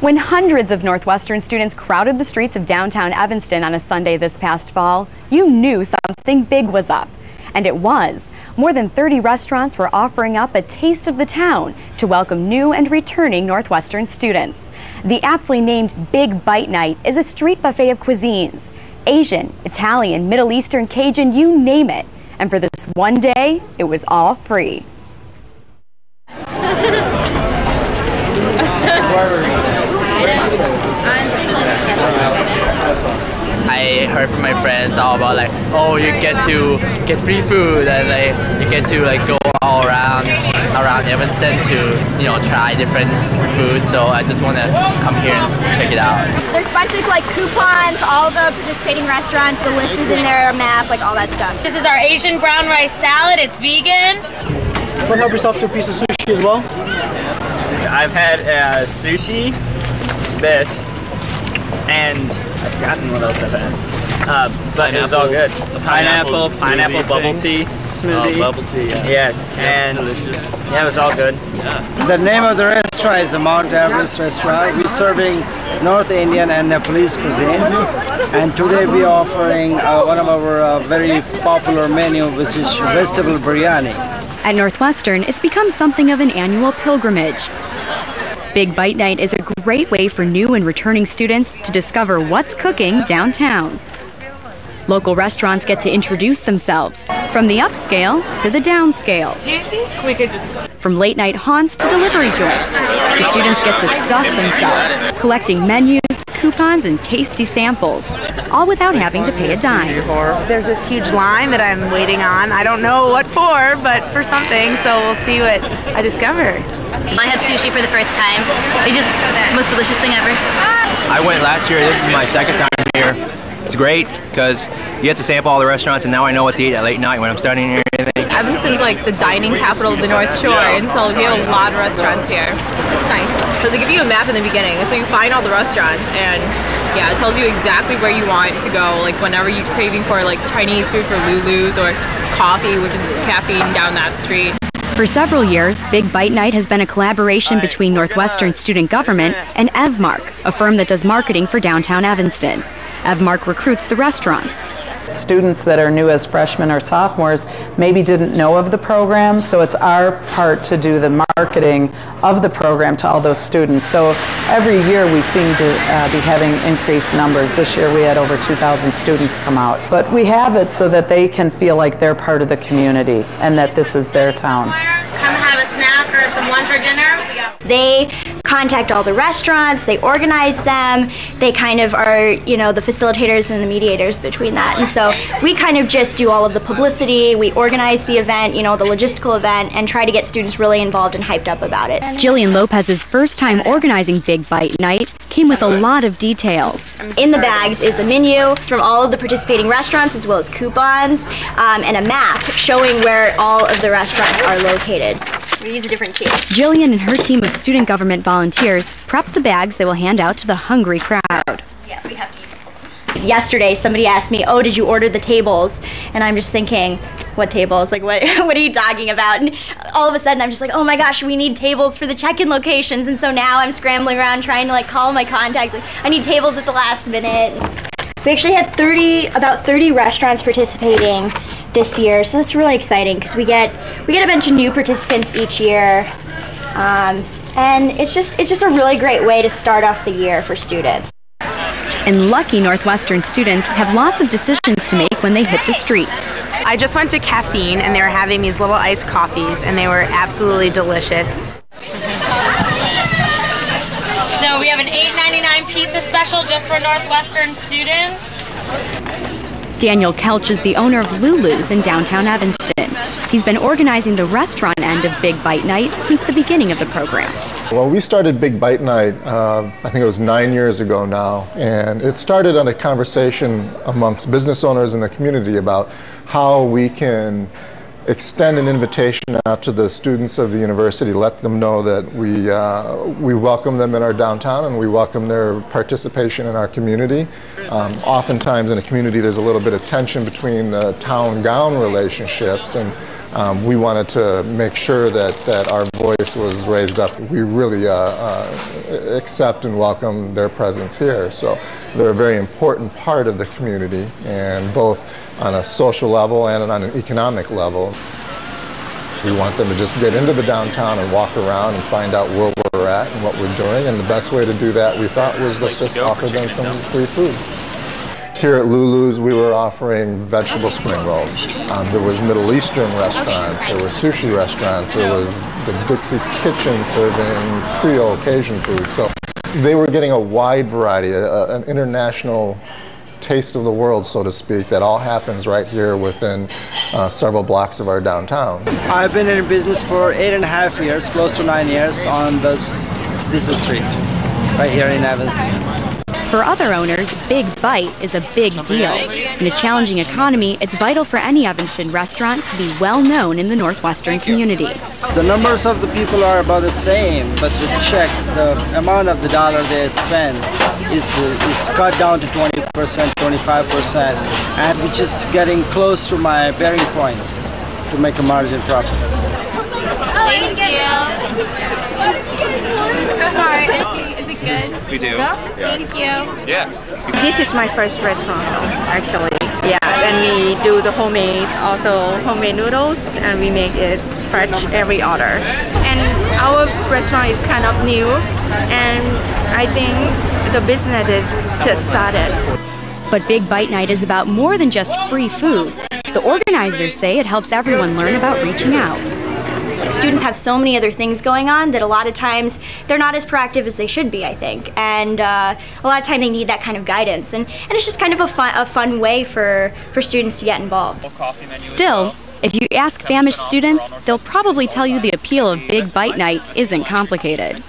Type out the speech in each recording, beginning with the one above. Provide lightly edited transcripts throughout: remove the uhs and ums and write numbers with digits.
When hundreds of Northwestern students crowded the streets of downtown Evanston on a Sunday this past fall, you knew something big was up. And it was. More than 30 restaurants were offering up a taste of the town to welcome new and returning Northwestern students. The aptly named Big Bite Night is a street buffet of cuisines. Asian, Italian, Middle Eastern, Cajun, you name it. And for this one day, it was all free. I heard from my friends all about oh, you get to get free food and you get to go all around Evanston to try different foods. So I just want to come here and check it out. There's a bunch of coupons, all the participating restaurants, the list is in there, a map, all that stuff. This is our Asian brown rice salad. It's vegan. Come help yourself to a piece of sushi as well. I've had sushi, this, and I've forgotten what else I've had. But it was all good. Pineapple bubble tea smoothie. Bubble tea, yeah. Yes, and delicious. Yeah, it was all good. Yeah. The name of the restaurant is the Mount Everest restaurant. We're serving North Indian and Nepalese cuisine. And today we're offering one of our very popular menu, which is vegetable biryani. At Northwestern, it's become something of an annual pilgrimage. Big Bite Night is a great way for new and returning students to discover what's cooking downtown. Local restaurants get to introduce themselves, from the upscale to the downscale. Do you think we could just... From late night haunts to delivery joints. The students get to stuff themselves, collecting menus, coupons, and tasty samples, all without having to pay a dime. There's this huge line that I'm waiting on. I don't know what for, but for something, so we'll see what I discover. I had sushi for the first time. It's just the most delicious thing ever. I went last year. This is my second time here. It's great because you get to sample all the restaurants, and now I know what to eat at late night when I'm studying here and everything. Evanston's the dining capital of the North Shore, and so we have a lot of restaurants here. It's nice because they give you a map in the beginning, so you find all the restaurants, and yeah, it tells you exactly where you want to go. Whenever you're craving for Chinese food for Lulu's or coffee, which is caffeine down that street. For several years, Big Bite Night has been a collaboration between Northwestern Student Government and Evmark, a firm that does marketing for downtown Evanston. Evmark recruits the restaurants. Students that are new as freshmen or sophomores maybe didn't know of the program, so it's our part to do the marketing of the program to all those students. So every year we seem to be having increased numbers. This year we had over 2,000 students come out. But we have it so that they can feel like they're part of the community and that this is their town. Come have a snack or some lunch or dinner. They contact all the restaurants, they organize them, they kind of are, the facilitators and the mediators between that. And so we kind of just do all of the publicity, we organize the event, the logistical event, and try to get students really involved and hyped up about it. Jillian Lopez's first time organizing Big Bite Night came with a lot of details. In the bags is a menu from all of the participating restaurants as well as coupons and a map showing where all of the restaurants are located. We use a different key. Jillian and her team of student government volunteers prep the bags they will hand out to the hungry crowd. Yeah, we have to use it. Yesterday, somebody asked me, "Oh, did you order the tables?" And I'm just thinking, what tables? What are you talking about? And all of a sudden, I'm just like, oh my gosh, we need tables for the check-in locations. And so now I'm scrambling around trying to call my contacts. I need tables at the last minute. We actually had about 30 restaurants participating this year, so that's really exciting because we get a bunch of new participants each year, and it's just a really great way to start off the year for students. And lucky Northwestern students have lots of decisions to make when they hit the streets. I just went to Caffeine, and they were having these little iced coffees, and they were absolutely delicious. So we have an $8.99 pizza special just for Northwestern students. Daniel Kelch is the owner of Lulu's in downtown Evanston. He's been organizing the restaurant end of Big Bite Night since the beginning of the program. Well, we started Big Bite Night, I think it was 9 years ago now, and it started on a conversation amongst business owners in the community about how we can extend an invitation out to the students of the university, let them know that we welcome them in our downtown and we welcome their participation in our community. Oftentimes in a community there's a little bit of tension between the town-gown relationships, and we wanted to make sure that our voice was raised up. We really accept and welcome their presence here. So they're a very important part of the community, and both on a social level and on an economic level. We want them to just get into the downtown and walk around and find out where we're at and what we're doing. And the best way to do that, we thought, was let's just offer them some free food. Here at Lulu's, we were offering vegetable spring rolls. There was Middle Eastern restaurants, there were sushi restaurants, there was the Dixie Kitchen serving Creole Cajun food. So they were getting a wide variety, an international taste of the world, so to speak, that all happens right here within several blocks of our downtown. I've been in business for 8.5 years, close to 9 years, on this street, right here in Evanston. For other owners, Big Bite is a big deal. In a challenging economy, it's vital for any Evanston restaurant to be well known in the Northwestern community. The numbers of the people are about the same, but the amount of the dollar they spend is cut down to 20%, 25%, and we're just getting close to my bearing point to make a margin profit. Thank you. Sorry, is it good? We do. Thank you. Yeah. This is my first restaurant, actually. Yeah, and we do the homemade noodles, and we make it fresh every order. And our restaurant is kind of new, and I think the business is just started. But Big Bite Night is about more than just free food. The organizers say it helps everyone learn about reaching out. Students have so many other things going on that a lot of times they're not as proactive as they should be, I think. And a lot of time they need that kind of guidance. And it's just kind of a fun way for students to get involved. Still, if you ask famished students, they'll probably tell you the appeal of Big Bite Night isn't complicated.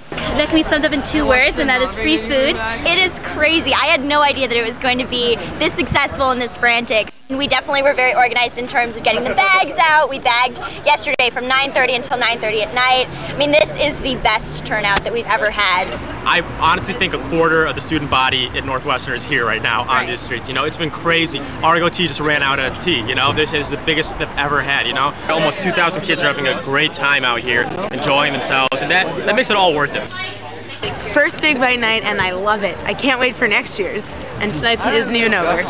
That can be summed up in 2 words, and that is free food. It is crazy. I had no idea that it was going to be this successful and this frantic. We definitely were very organized in terms of getting the bags out. We bagged yesterday from 9:30 until 9:30 at night. I mean, this is the best turnout that we've ever had. I honestly think a quarter of the student body at Northwestern is here right now on these streets. You know, it's been crazy. Argo Tea just ran out of tea. You know, this is the biggest they've ever had. You know, almost 2,000 kids are having a great time out here, enjoying themselves, and that makes it all worth it. First Big Bite Night, and I love it. I can't wait for next year's. And tonight's isn't even over.